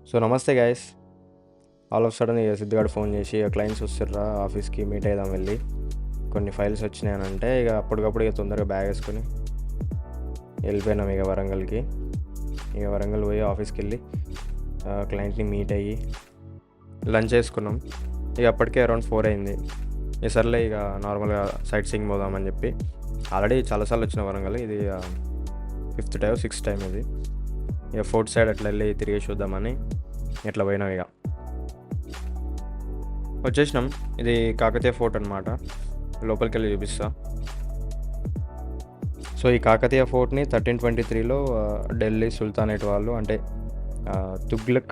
So నమస్తే guys. All of sudden ఇక సిద్ధిగాడు phone చేసి ఇక క్లయింట్స్ వస్తుర్రా ఆఫీస్కి మీట్ అయిదాం వెళ్ళి కొన్ని ఫైల్స్ వచ్చినాయి అని అంటే ఇక అప్పటికప్పుడు ఇక తొందరగా బ్యాగ్ వేసుకొని వెళ్ళిపోయినాం ఇక వరంగల్కి. ఇక వరంగల్ పోయి ఆఫీస్కి వెళ్ళి క్లయింట్ని మీట్ అయ్యి లంచ్ చేసుకున్నాం. ఇక అప్పటికే అరౌండ్ 4 అయింది. ఇక సర్లే ఇక నార్మల్గా సైట్ సీయింగ్ పోదామని చెప్పి ఆల్రెడీ చాలాసార్లు వచ్చిన వరంగల్, ఇది 5th టైం 6th టైం ఇది. ఇక ఫోర్త్ సైడ్ అట్లా వెళ్ళి తిరిగి చూద్దామని ఇట్లా పోయినాం. ఇక వచ్చేసినాం. ఇది కాకతీయ ఫోర్ట్ అనమాట. లోపలికి వెళ్ళి చూపిస్తా. సో ఈ కాకతీయ ఫోర్ట్ని 1323లో ఢిల్లీ సుల్తానేట్ వాళ్ళు, అంటే తుగ్లక్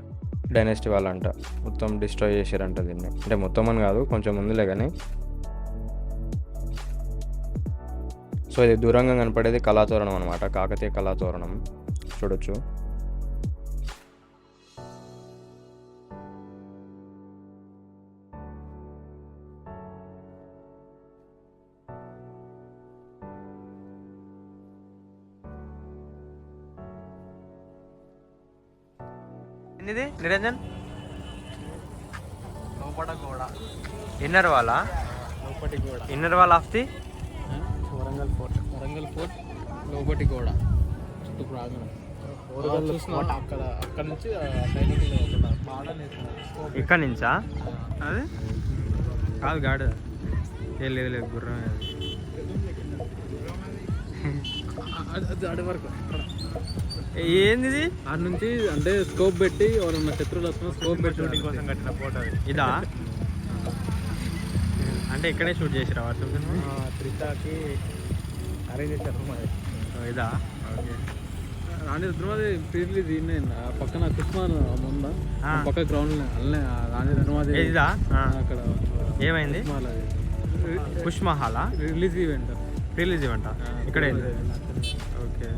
డైనాసిటీ వాళ్ళంట, మొత్తం డిస్ట్రాయ్ చేశారంట దీన్ని. అంటే మొత్తం అని కాదు, కొంచెం ముందులే కానీ. సో ఇది దూరంగా కనపడేది కళాతోరణం అనమాట, కాకతీయ కళాతోరణం చూడొచ్చు. ఇది నిరంజన్ లోపట గోడ, ఇన్నర్ వాళ్ళ లోపటి గోడ, ఇన్నర్ వాళ్ళ ఆఫ్ ది వరంగల్ ఫోర్ట్ లోపటి గోడ చుట్టూ ప్రాంగణం చూసిన అక్కడ నుంచి సైనికులు ఇక్కడ నుంచా? అది కాదు గాడు, లేదు లేదు గుర్రం. అది అడి వరకు ఏంది ఇది? ఆడ నుంచి అంటే స్కోప్ పెట్టి ఎవరన్నా శత్రువులు వస్తున్నా స్కోప్ పెట్టి షూటింగ్ కోసం కట్టిన ఫోటో ఇదా? అంటే ఇక్కడే షూట్ చేసిరా వాట్సాప్ సినిమా? త్రితాకి అరేంజ్ చేశారు మరి. ఇదా? ఓకే. రాణి రుద్రమాది రిలీజ్ ఇన్నే పక్కన కుస్మాన్ ఉందా, పక్క గ్రౌండ్ అల్లనే రాణి రుద్రమాది ఇదా? అక్కడ ఏమైంది? పుష్ మహాలా రిలీజ్ ఈవెంట్ రిలీజ్ ఇవ్వంట ఇక్కడే. ఓకే.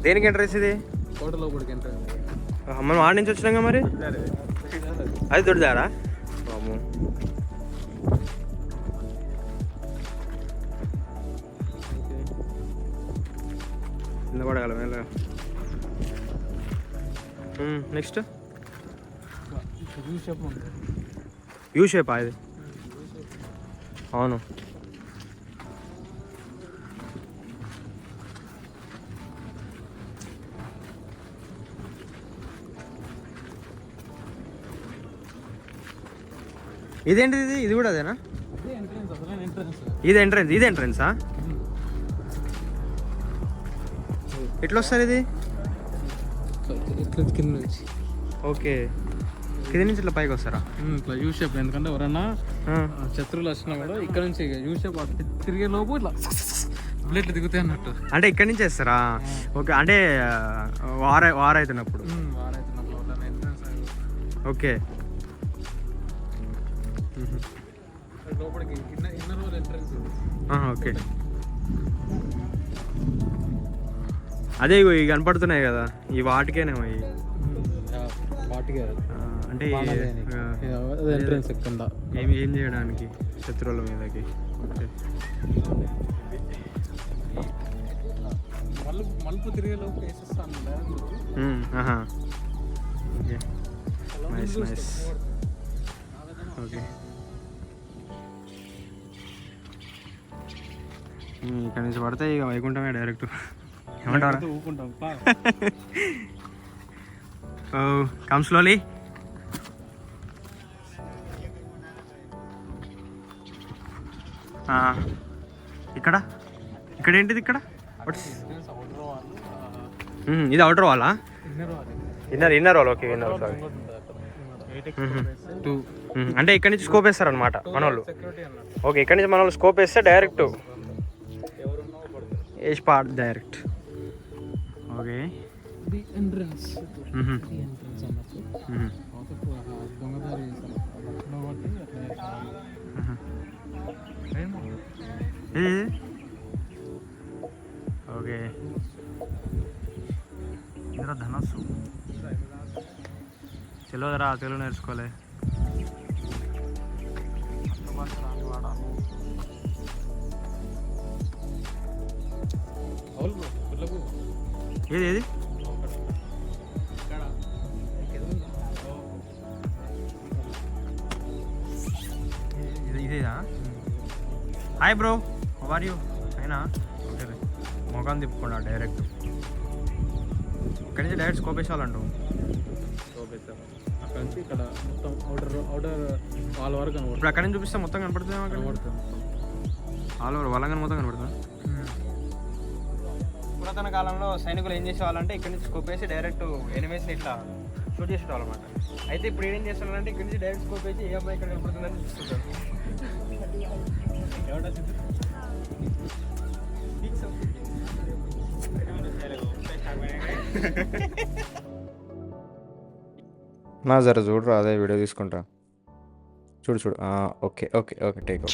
దేనికి ఎంట్రెన్స్ ఇది? హోటల్ లోపలికి ఎంటర్ మనం ఆడ నుంచి వచ్చినాక మరి అది దొరిదారా బాబు? కింద పడగల మేళ. నెక్స్ట్ యూ షేప్ ఇది. అవును. ఇదేంటిది? ఇది కూడా అదేనా? ఇది ఎంట్రెన్స్. ఇది ఎంట్రెన్సా? ఎట్లా వస్తుంది ఇది? ఇట్లా కింద నుంచి. ఓకే, కింద నుంచి ఇట్లా పైకి వస్తారా? ఇట్లా యూ షేప్. ఎందుకంటే ఎవరన్నా శత్రువులు వచ్చినా కూడా ఇక్కడ నుంచి యూ షేప్ తిరిగే లోపు ఇట్లా బుల్లెట్లు దిగుతాయి అన్నట్టు. అంటే ఇక్కడి నుంచి వేస్తారా? ఓకే. అంటే వారైతున్నప్పుడు. ఓకే. లోపలికి ఇన్నర్ వాల్ ఎంట్రన్స్. ఓకే. అదే ఇవి కనపడుతున్నాయి కదా, ఈ వాటికేనేమో ఇవి. వాటికి అంటే ఎంట్రన్స్ కింద ఏం చేయడానికి శత్రువుల మీదకి. ఓకే. మలుపు తిరిగే లోపు వేసేస్తాను. ఓకే. Nice nice. ఓకే. ఇక్కడ నుంచి పడితే ఇక వైకుంఠమే డైరెక్ట్. ఏమంటారా? ఊకుంటాం. Come slowly. ఇక్కడ ఇక్కడ ఏంటిది? ఇక్కడ ఇది అవుటర్ వాలా? Inner wall. Okay, inner wall. అంటే ఇక్కడ నుంచి స్కోప్ వేస్తారనమాట మన వాళ్ళు. ఓకే, ఇక్కడ నుంచి మన వాళ్ళు స్కోప్ వేస్తే డైరెక్ట్ వేసి పాడు direct. Okay. The entrance. The entrance అన్నట్టు. దొంగదారి చేస్తారు అట్లా బట్టి అట్లా చేస్తారు. ఏమో. ఓకే ఇంద్ర ధనస్సు తెలియదురా తెలుగు నేర్చుకోలే. అవును బ్రో, గుడ్లకు. ఏది ఏది ఇక్కడ. ఎదురుగా. ఇదేదా? Hi bro, how are you? అయినా ఓకే మొఖం తిప్పుకున్నా డైరెక్ట్. ఇక్కడి నుంచి డైరెక్ట్ స్కోప్ వేసేవాళ్ళంటూ. అక్కడ నుంచి ఇక్కడ మొత్తం అవుటర్ వాళ్ళ వరకు కనబడుతుంది. ఇప్పుడు అక్కడి నుంచి చూపిస్తే మొత్తం కనపడుతుంది. కనబడుతుంది. ఆల్ ఓవర్ వలంగన్ మొత్తం కనపడుతుంది. పురాతన కాలంలో సైనికులు ఏం చేసేవాళ్ళంటే ఇక్కడ నుంచి స్కోప్ వేసి డైరెక్ట్ ఎనిమీస్ని ఇట్లా షూట్ చేసేవాళ్ళు అనమాట. అయితే ఇప్పుడు ఏం చేస్తున్నారంటే ఇక్కడ నుంచి డైరెక్ట్ స్కోప్ వేసి ఏ అబ్బాయి ఇక్కడ కనపడుతుందని చూస్తుంటారు. నా జర చూడరా, అదే వీడియో తీసుకుంటా. చూడు చూడు. Okay okay okay take.